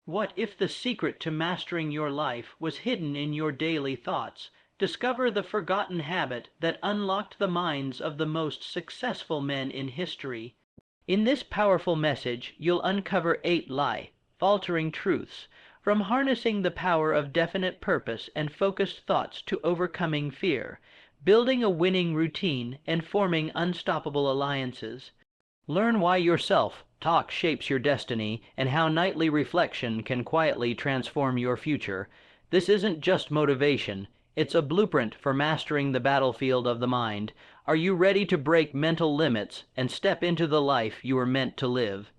What if the secret to mastering your life was hidden in your daily thoughts? Discover the forgotten habit that unlocked the minds of the most successful men in history. In this powerful message, you'll uncover 8 faltering truths, from harnessing the power of definite purpose and focused thoughts to overcoming fear, building a winning routine, and forming unstoppable alliances. Learn why your self-talk shapes your destiny and how nightly reflection can quietly transform your future. This isn't just motivation, it's a blueprint for mastering the battlefield of the mind. Are you ready to break mental limits and step into the life you are meant to live?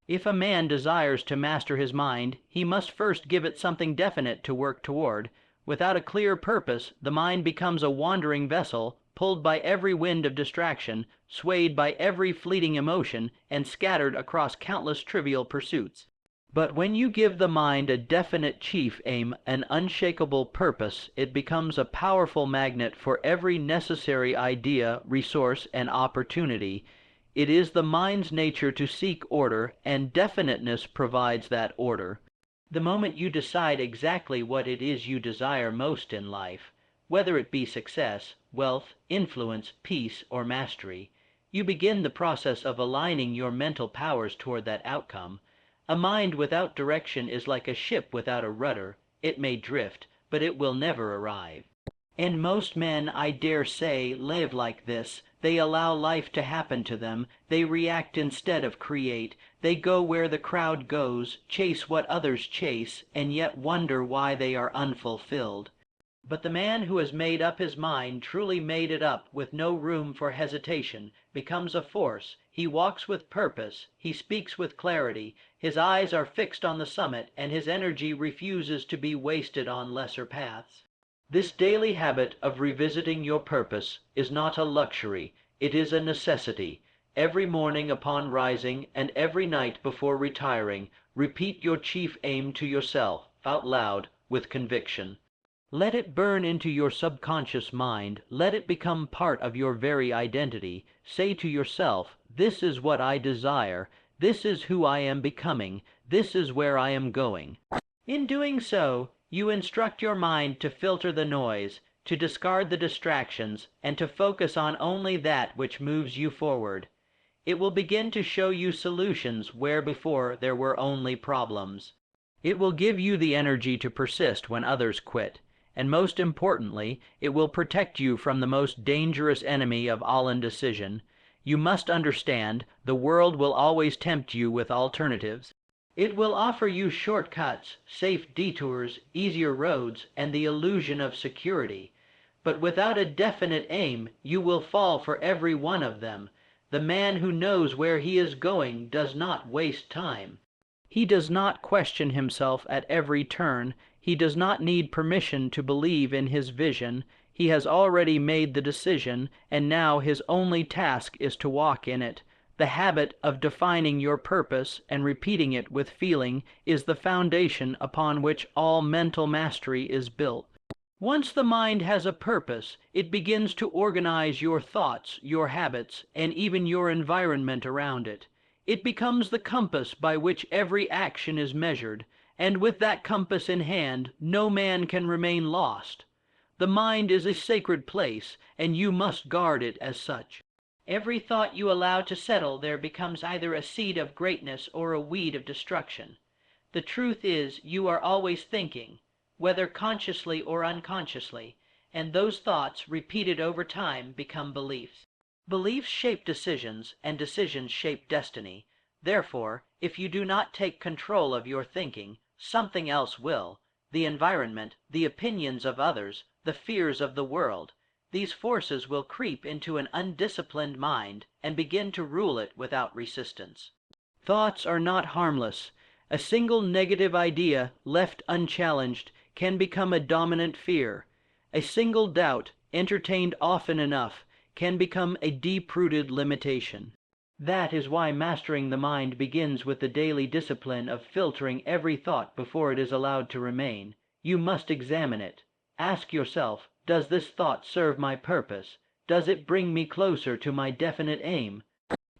If a man desires to master his mind, he must first give it something definite to work toward. Without a clear purpose, the mind becomes a wandering vessel, pulled by every wind of distraction, swayed by every fleeting emotion, and scattered across countless trivial pursuits. But when you give the mind a definite chief aim, an unshakable purpose, it becomes a powerful magnet for every necessary idea, resource, and opportunity. It is the mind's nature to seek order, and definiteness provides that order. The moment you decide exactly what it is you desire most in life, whether it be success, wealth, influence, peace, or mastery, you begin the process of aligning your mental powers toward that outcome. A mind without direction is like a ship without a rudder. It may drift, but it will never arrive. And most men, I dare say, live like this. They allow life to happen to them. They react instead of create. They go where the crowd goes, chase what others chase, and yet wonder why they are unfulfilled. But the man who has made up his mind, truly made it up with no room for hesitation, becomes a force. He walks with purpose, he speaks with clarity, his eyes are fixed on the summit, and his energy refuses to be wasted on lesser paths. This daily habit of revisiting your purpose is not a luxury, it is a necessity. Every morning upon rising, and every night before retiring, repeat your chief aim to yourself, out loud, with conviction. Let it burn into your subconscious mind, let it become part of your very identity. Say to yourself, "This is what I desire, this is who I am becoming, this is where I am going." In doing so, you instruct your mind to filter the noise, to discard the distractions, and to focus on only that which moves you forward. It will begin to show you solutions where before there were only problems. It will give you the energy to persist when others quit. And most importantly, it will protect you from the most dangerous enemy of all indecision. You must understand, the world will always tempt you with alternatives. It will offer you shortcuts, safe detours, easier roads, and the illusion of security. But without a definite aim, you will fall for every one of them. The man who knows where he is going does not waste time. He does not question himself at every turn. He does not need permission to believe in his vision. He has already made the decision, and now his only task is to walk in it. The habit of defining your purpose and repeating it with feeling is the foundation upon which all mental mastery is built. Once the mind has a purpose, it begins to organize your thoughts, your habits, and even your environment around it. It becomes the compass by which every action is measured, and with that compass in hand, no man can remain lost. The mind is a sacred place, and you must guard it as such. Every thought you allow to settle there becomes either a seed of greatness or a weed of destruction. The truth is, you are always thinking, whether consciously or unconsciously, and those thoughts, repeated over time, become beliefs. Beliefs shape decisions, and decisions shape destiny. Therefore, if you do not take control of your thinking, something else will. The environment, the opinions of others, the fears of the world. These forces will creep into an undisciplined mind and begin to rule it without resistance. Thoughts are not harmless. A single negative idea, left unchallenged, can become a dominant fear. A single doubt, entertained often enough, can become a deep-rooted limitation. That is why mastering the mind begins with the daily discipline of filtering every thought before it is allowed to remain. You must examine it. Ask yourself, does this thought serve my purpose? Does it bring me closer to my definite aim?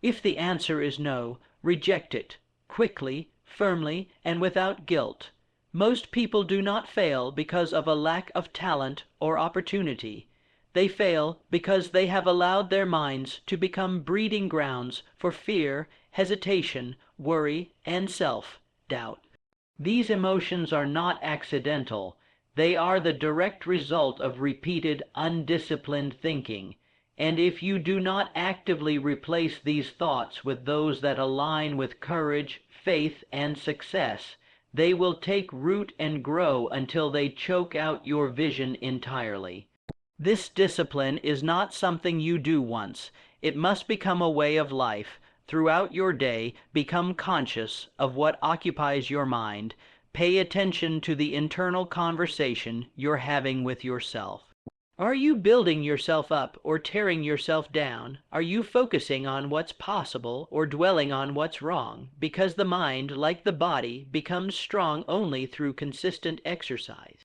If the answer is no, reject it, quickly, firmly, and without guilt. Most people do not fail because of a lack of talent or opportunity. They fail because they have allowed their minds to become breeding grounds for fear, hesitation, worry, and self-doubt. These emotions are not accidental. They are the direct result of repeated, undisciplined thinking. And if you do not actively replace these thoughts with those that align with courage, faith, and success, they will take root and grow until they choke out your vision entirely. This discipline is not something you do once. It must become a way of life. Throughout your day, become conscious of what occupies your mind. Pay attention to the internal conversation you're having with yourself. Are you building yourself up or tearing yourself down? Are you focusing on what's possible or dwelling on what's wrong? Because the mind, like the body, becomes strong only through consistent exercise.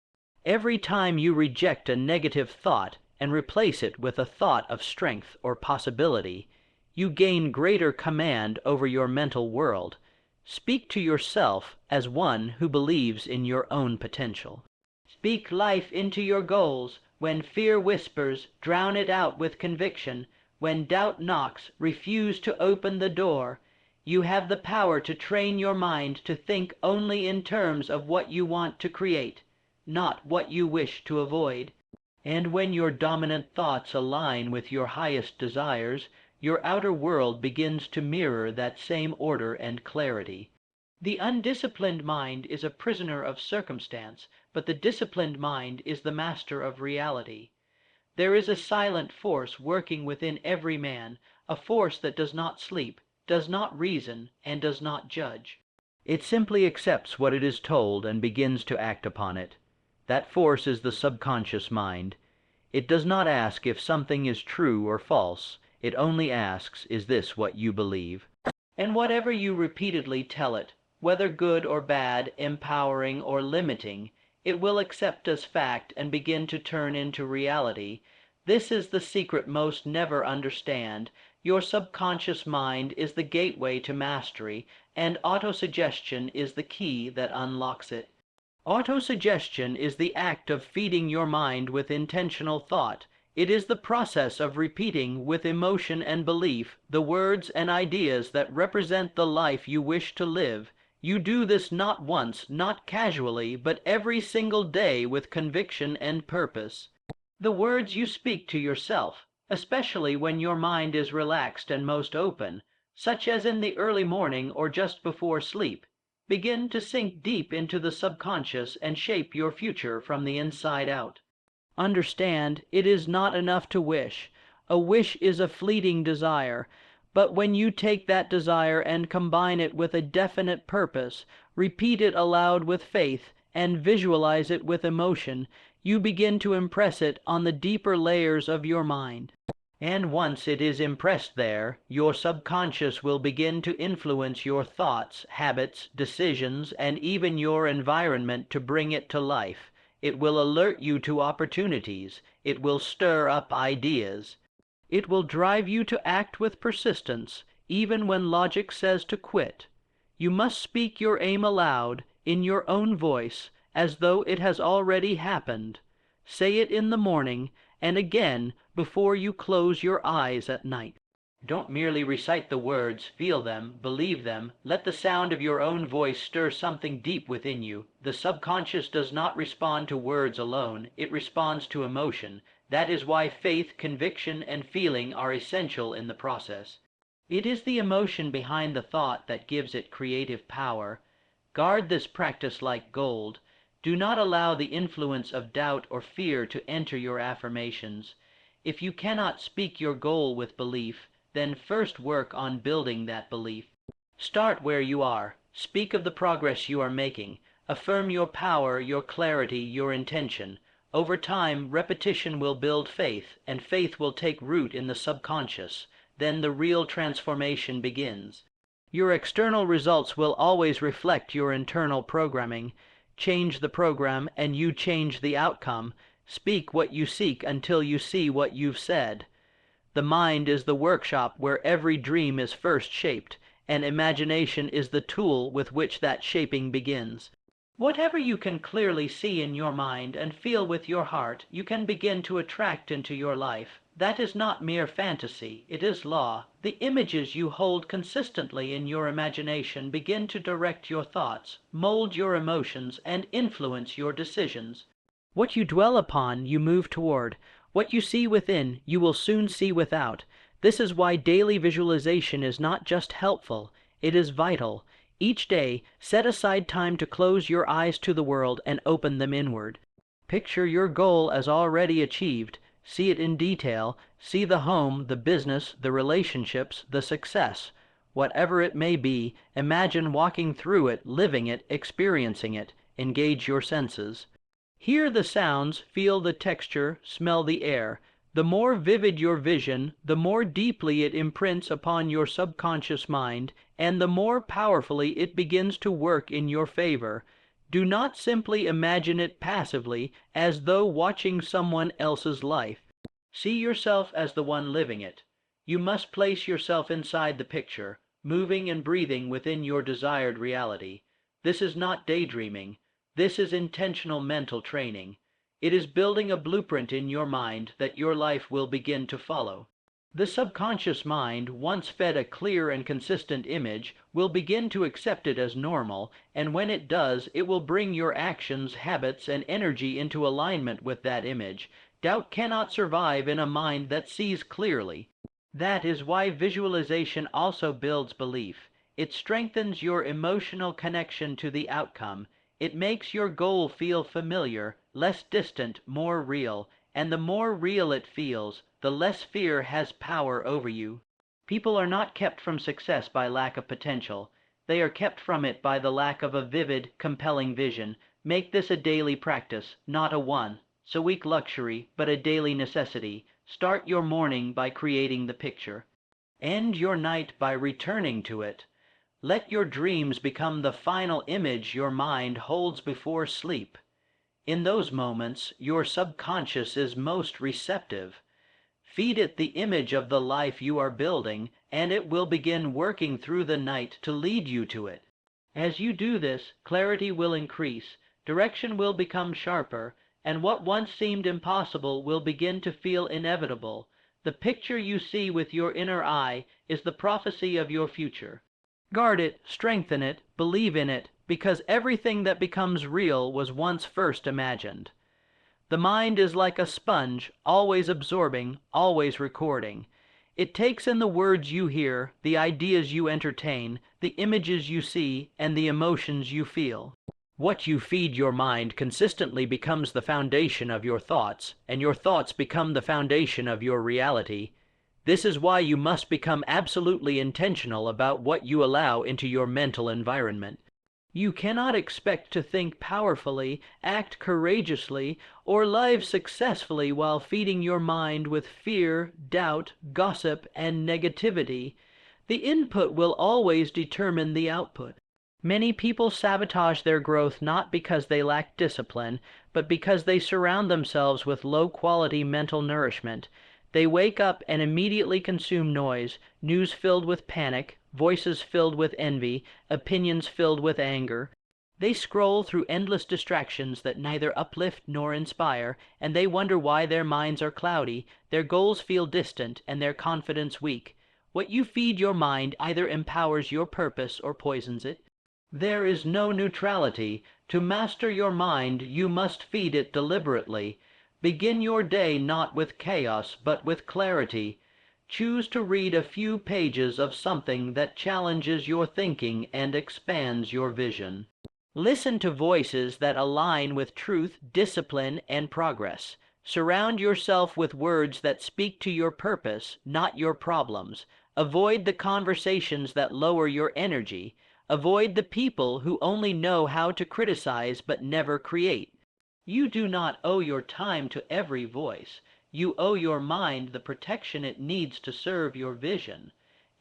Every time you reject a negative thought and replace it with a thought of strength or possibility, you gain greater command over your mental world. Speak to yourself as one who believes in your own potential. Speak life into your goals. When fear whispers, drown it out with conviction. When doubt knocks, refuse to open the door. You have the power to train your mind to think only in terms of what you want to create, not what you wish to avoid. And when your dominant thoughts align with your highest desires, your outer world begins to mirror that same order and clarity. The undisciplined mind is a prisoner of circumstance, but the disciplined mind is the master of reality. There is a silent force working within every man, a force that does not sleep, does not reason, and does not judge. It simply accepts what it is told and begins to act upon it. That force is the subconscious mind. It does not ask if something is true or false. It only asks, is this what you believe? And whatever you repeatedly tell it, whether good or bad, empowering or limiting, it will accept as fact and begin to turn into reality. This is the secret most never understand. Your subconscious mind is the gateway to mastery, and autosuggestion is the key that unlocks it. Autosuggestion is the act of feeding your mind with intentional thought. It is the process of repeating with emotion and belief the words and ideas that represent the life you wish to live. You do this not once, not casually, but every single day with conviction and purpose. The words you speak to yourself, especially when your mind is relaxed and most open, such as in the early morning or just before sleep, begin to sink deep into the subconscious and shape your future from the inside out. Understand, it is not enough to wish. A wish is a fleeting desire. But when you take that desire and combine it with a definite purpose, repeat it aloud with faith, and visualize it with emotion, you begin to impress it on the deeper layers of your mind. And once it is impressed there, your subconscious will begin to influence your thoughts, habits, decisions, and even your environment to bring it to life. It will alert you to opportunities. It will stir up ideas. It will drive you to act with persistence, even when logic says to quit. You must speak your aim aloud, in your own voice, as though it has already happened. Say it in the morning, and again before you close your eyes at night. Don't merely recite the words, feel them, believe them. Let the sound of your own voice stir something deep within you. The subconscious does not respond to words alone, it responds to emotion. That is why faith, conviction, and feeling are essential in the process. It is the emotion behind the thought that gives it creative power. Guard this practice like gold. Do not allow the influence of doubt or fear to enter your affirmations. If you cannot speak your goal with belief, then first work on building that belief. Start where you are. Speak of the progress you are making. Affirm your power, your clarity, your intention. Over time, repetition will build faith, and faith will take root in the subconscious. Then the real transformation begins. Your external results will always reflect your internal programming. Change the program, and you change the outcome. Speak what you seek until you see what you've said. The mind is the workshop where every dream is first shaped. and imagination is the tool with which that shaping begins. Whatever you can clearly see in your mind and feel with your heart, you can begin to attract into your life. That is not mere fantasy, it is law. The images you hold consistently in your imagination begin to direct your thoughts, mold your emotions, and influence your decisions. What you dwell upon, you move toward. What you see within, you will soon see without. This is why daily visualization is not just helpful, it is vital. Each day, set aside time to close your eyes to the world and open them inward. Picture your goal as already achieved. See it in detail. See the home, the business, the relationships, the success. Whatever it may be, imagine walking through it, living it, experiencing it. Engage your senses. Hear the sounds, feel the texture, smell the air. The more vivid your vision, the more deeply it imprints upon your subconscious mind, and the more powerfully it begins to work in your favor. Do not simply imagine it passively, as though watching someone else's life. See yourself as the one living it. You must place yourself inside the picture, moving and breathing within your desired reality. This is not daydreaming. This is intentional mental training. It is building a blueprint in your mind that your life will begin to follow. The subconscious mind, once fed a clear and consistent image, will begin to accept it as normal, and when it does, it will bring your actions, habits, and energy into alignment with that image. Doubt cannot survive in a mind that sees clearly. That is why visualization also builds belief. It strengthens your emotional connection to the outcome. It makes your goal feel familiar, less distant, more real, and the more real it feels, the less fear has power over you. People are not kept from success by lack of potential. They are kept from it by the lack of a vivid, compelling vision. Make this a daily practice, not a once-a-week luxury, but a daily necessity. Start your morning by creating the picture. End your night by returning to it. Let your dreams become the final image your mind holds before sleep. In those moments, your subconscious is most receptive. Feed it the image of the life you are building, and it will begin working through the night to lead you to it. As you do this, clarity will increase, direction will become sharper, and what once seemed impossible will begin to feel inevitable. The picture you see with your inner eye is the prophecy of your future. Guard it, strengthen it, believe in it, because everything that becomes real was once first imagined. The mind is like a sponge, always absorbing, always recording. It takes in the words you hear, the ideas you entertain, the images you see, and the emotions you feel. What you feed your mind consistently becomes the foundation of your thoughts, and your thoughts become the foundation of your reality. This is why you must become absolutely intentional about what you allow into your mental environment. You cannot expect to think powerfully, act courageously, or live successfully while feeding your mind with fear, doubt, gossip, and negativity. The input will always determine the output. Many people sabotage their growth not because they lack discipline, but because they surround themselves with low-quality mental nourishment. They wake up and immediately consume noise, news filled with panic, voices filled with envy, opinions filled with anger. They scroll through endless distractions that neither uplift nor inspire, and they wonder why their minds are cloudy, their goals feel distant, and their confidence weak. What you feed your mind either empowers your purpose or poisons it. There is no neutrality. To master your mind, you must feed it deliberately. Begin your day not with chaos, but with clarity. Choose to read a few pages of something that challenges your thinking and expands your vision. Listen to voices that align with truth, discipline, and progress. Surround yourself with words that speak to your purpose, not your problems. Avoid the conversations that lower your energy. Avoid the people who only know how to criticize but never create. You do not owe your time to every voice. You owe your mind the protection it needs to serve your vision.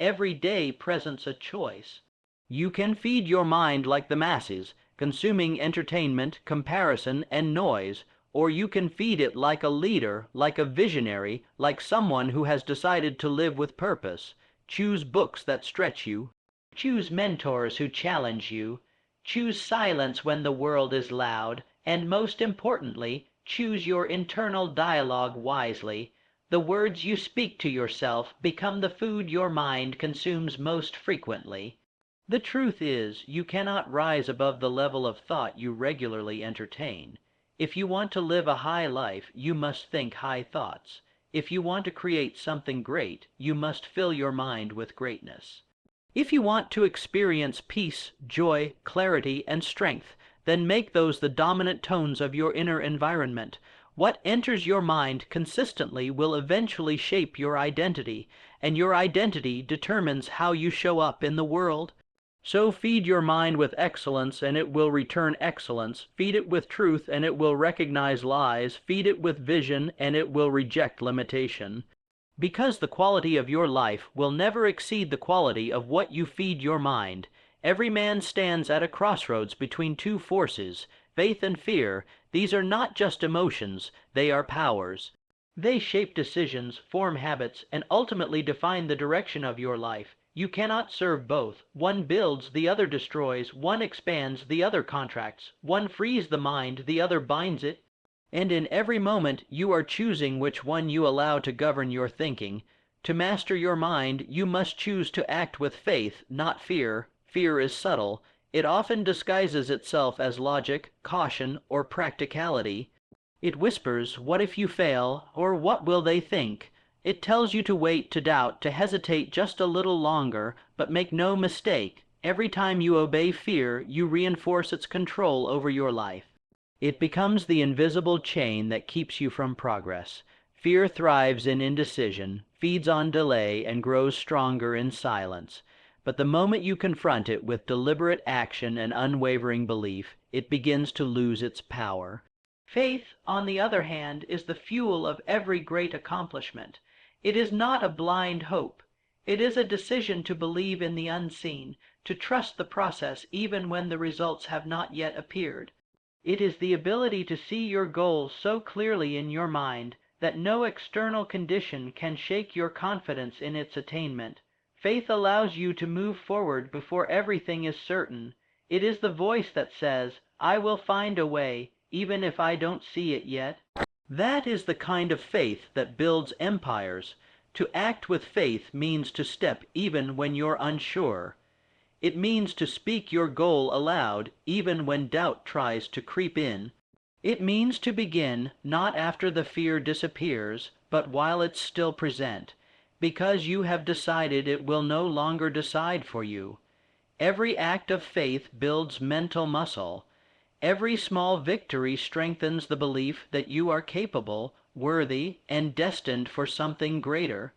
Every day presents a choice. You can feed your mind like the masses, consuming entertainment, comparison, and noise, or you can feed it like a leader, like a visionary, like someone who has decided to live with purpose. Choose books that stretch you. Choose mentors who challenge you. Choose silence when the world is loud, and most importantly, choose your internal dialogue wisely. The words you speak to yourself become the food your mind consumes most frequently. The truth is, you cannot rise above the level of thought you regularly entertain. If you want to live a high life, you must think high thoughts. If you want to create something great, you must fill your mind with greatness. If you want to experience peace, joy, clarity, and strength, then make those the dominant tones of your inner environment. What enters your mind consistently will eventually shape your identity, and your identity determines how you show up in the world. So feed your mind with excellence, and it will return excellence. Feed it with truth, and it will recognize lies. Feed it with vision, and it will reject limitation. Because the quality of your life will never exceed the quality of what you feed your mind. Every man stands at a crossroads between two forces, faith and fear. These are not just emotions, they are powers. They shape decisions, form habits, and ultimately define the direction of your life. You cannot serve both. One builds, the other destroys. One expands, the other contracts. One frees the mind, the other binds it. And in every moment you are choosing which one you allow to govern your thinking. To master your mind, you must choose to act with faith, not fear. Fear is subtle. It often disguises itself as logic, caution, or practicality. It whispers, "What if you fail?" or "What will they think?" It tells you to wait, to doubt, to hesitate just a little longer, but make no mistake. Every time you obey fear, you reinforce its control over your life. It becomes the invisible chain that keeps you from progress. Fear thrives in indecision, feeds on delay, and grows stronger in silence. But the moment you confront it with deliberate action and unwavering belief, it begins to lose its power. Faith, on the other hand, is the fuel of every great accomplishment. It is not a blind hope. It is a decision to believe in the unseen, to trust the process even when the results have not yet appeared. It is the ability to see your goals so clearly in your mind that no external condition can shake your confidence in its attainment. Faith allows you to move forward before everything is certain. It is the voice that says, "I will find a way, even if I don't see it yet." That is the kind of faith that builds empires. To act with faith means to step even when you're unsure. It means to speak your goal aloud, even when doubt tries to creep in. It means to begin, not after the fear disappears, but while it's still present, because you have decided it will no longer decide for you. Every act of faith builds mental muscle. Every small victory strengthens the belief that you are capable, worthy, and destined for something greater.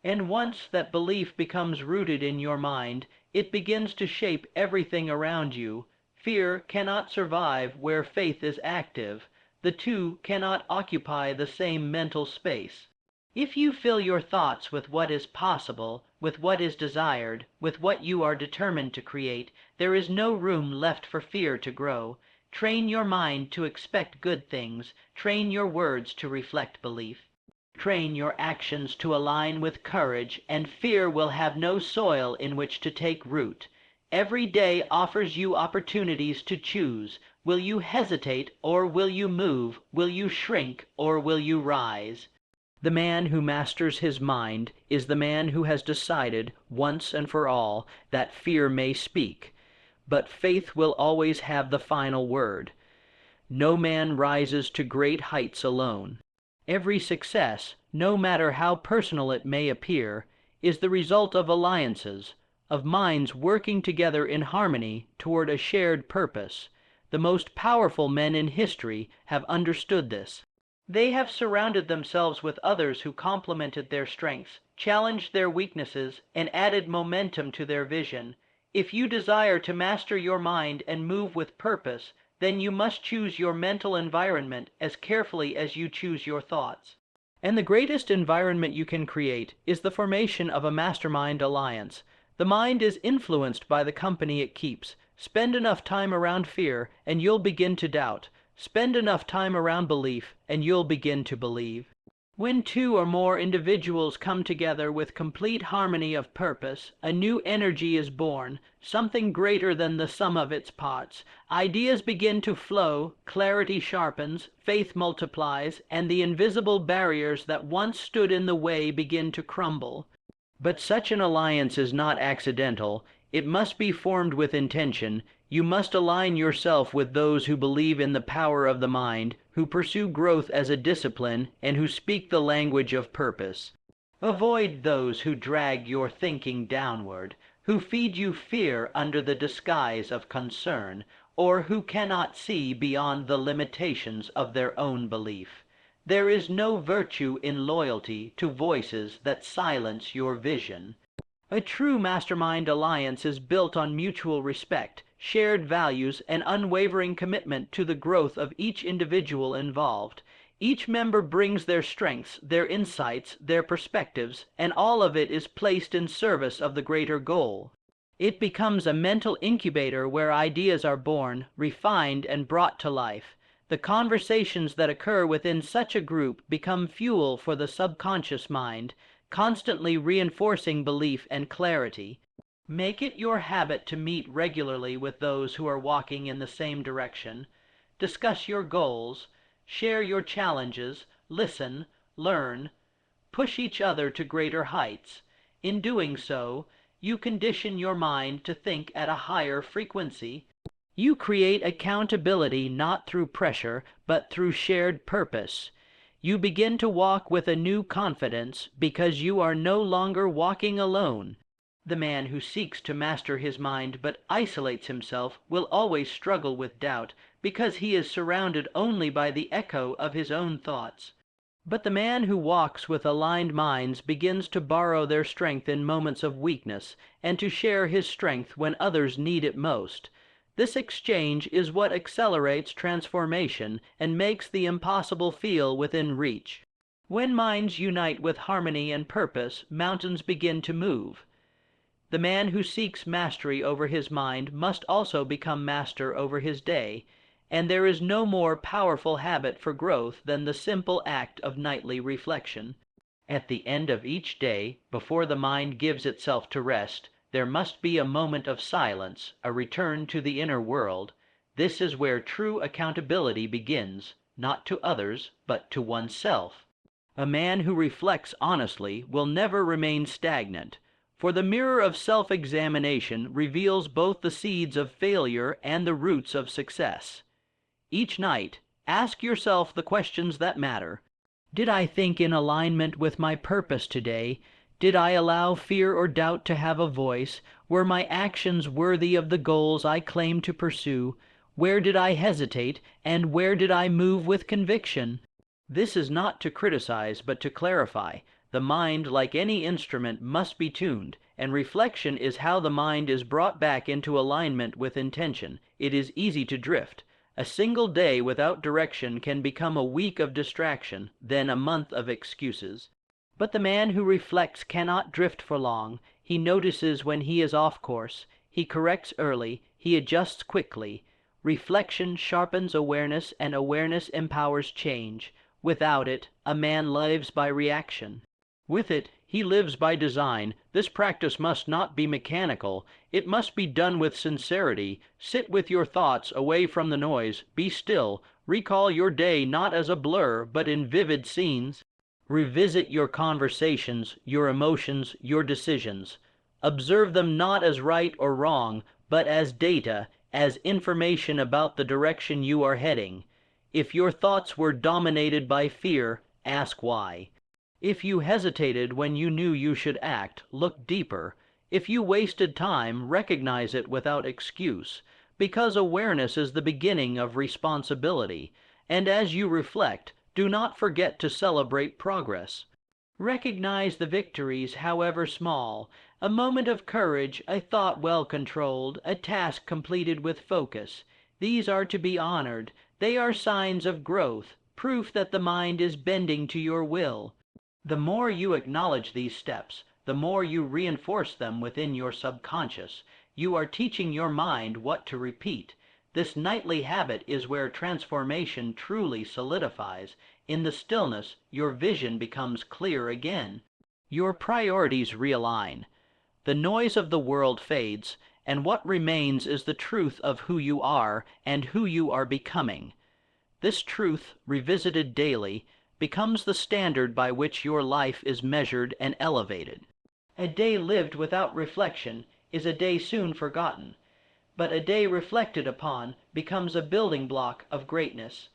And once that belief becomes rooted in your mind, it begins to shape everything around you. Fear cannot survive where faith is active. The two cannot occupy the same mental space. If you fill your thoughts with what is possible, with what is desired, with what you are determined to create, there is no room left for fear to grow. Train your mind to expect good things. Train your words to reflect belief. Train your actions to align with courage, and fear will have no soil in which to take root. Every day offers you opportunities to choose. Will you hesitate, or will you move? Will you shrink, or will you rise? The man who masters his mind is the man who has decided, once and for all, that fear may speak. But faith will always have the final word. No man rises to great heights alone. Every success, no matter how personal it may appear, is the result of alliances, of minds working together in harmony toward a shared purpose. The most powerful men in history have understood this. They have surrounded themselves with others who complemented their strengths, challenged their weaknesses, and added momentum to their vision. If you desire to master your mind and move with purpose, then you must choose your mental environment as carefully as you choose your thoughts. And the greatest environment you can create is the formation of a mastermind alliance. The mind is influenced by the company it keeps. Spend enough time around fear, and you'll begin to doubt. Spend enough time around belief, and you'll begin to believe. When two or more individuals come together with complete harmony of purpose, a new energy is born, something greater than the sum of its parts. Ideas begin to flow, clarity sharpens, faith multiplies, and the invisible barriers that once stood in the way begin to crumble. But such an alliance is not accidental. It must be formed with intention. You must align yourself with those who believe in the power of the mind, who pursue growth as a discipline, and who speak the language of purpose. Avoid those who drag your thinking downward, who feed you fear under the disguise of concern, or who cannot see beyond the limitations of their own belief. There is no virtue in loyalty to voices that silence your vision. A true mastermind alliance is built on mutual respect, shared values, and unwavering commitment to the growth of each individual involved. Each member brings their strengths, their insights, their perspectives, and all of it is placed in service of the greater goal. It becomes a mental incubator where ideas are born, refined, and brought to life. The conversations that occur within such a group become fuel for the subconscious mind, constantly reinforcing belief and clarity. Make it your habit to meet regularly with those who are walking in the same direction. Discuss your goals, share your challenges, listen, learn, push each other to greater heights. In doing so, you condition your mind to think at a higher frequency. You create accountability not through pressure, but through shared purpose. You begin to walk with a new confidence because you are no longer walking alone. The man who seeks to master his mind but isolates himself will always struggle with doubt because he is surrounded only by the echo of his own thoughts. But the man who walks with aligned minds begins to borrow their strength in moments of weakness and to share his strength when others need it most. This exchange is what accelerates transformation and makes the impossible feel within reach. When minds unite with harmony and purpose, mountains begin to move. The man who seeks mastery over his mind must also become master over his day, and there is no more powerful habit for growth than the simple act of nightly reflection. At the end of each day, before the mind gives itself to rest, there must be a moment of silence, a return to the inner world. This is where true accountability begins, not to others, but to oneself. A man who reflects honestly will never remain stagnant, for the mirror of self-examination reveals both the seeds of failure and the roots of success. Each night, ask yourself the questions that matter. Did I think in alignment with my purpose today? Did I allow fear or doubt to have a voice? Were my actions worthy of the goals I claim to pursue? Where did I hesitate, and where did I move with conviction? This is not to criticize, but to clarify. The mind, like any instrument, must be tuned, and reflection is how the mind is brought back into alignment with intention. It is easy to drift. A single day without direction can become a week of distraction, then a month of excuses. But the man who reflects cannot drift for long. He notices when he is off course. He corrects early. He adjusts quickly. Reflection sharpens awareness, and awareness empowers change. Without it, a man lives by reaction. With it, he lives by design. This practice must not be mechanical. It must be done with sincerity. Sit with your thoughts away from the noise. Be still. Recall your day not as a blur, but in vivid scenes. Revisit your conversations, your emotions, your decisions. Observe them not as right or wrong, but as data, as information about the direction you are heading. If your thoughts were dominated by fear, ask why. If you hesitated when you knew you should act, look deeper. If you wasted time, recognize it without excuse, because awareness is the beginning of responsibility, and as you reflect, do not forget to celebrate progress. Recognize the victories, however small, a moment of courage, a thought well controlled, a task completed with focus. These are to be honored. They are signs of growth, proof that the mind is bending to your will. The more you acknowledge these steps, the more you reinforce them within your subconscious. You are teaching your mind what to repeat. This nightly habit is where transformation truly solidifies. In the stillness, your vision becomes clear again. Your priorities realign. The noise of the world fades, and what remains is the truth of who you are and who you are becoming. This truth, revisited daily, becomes the standard by which your life is measured and elevated. A day lived without reflection is a day soon forgotten, but a day reflected upon becomes a building block of greatness.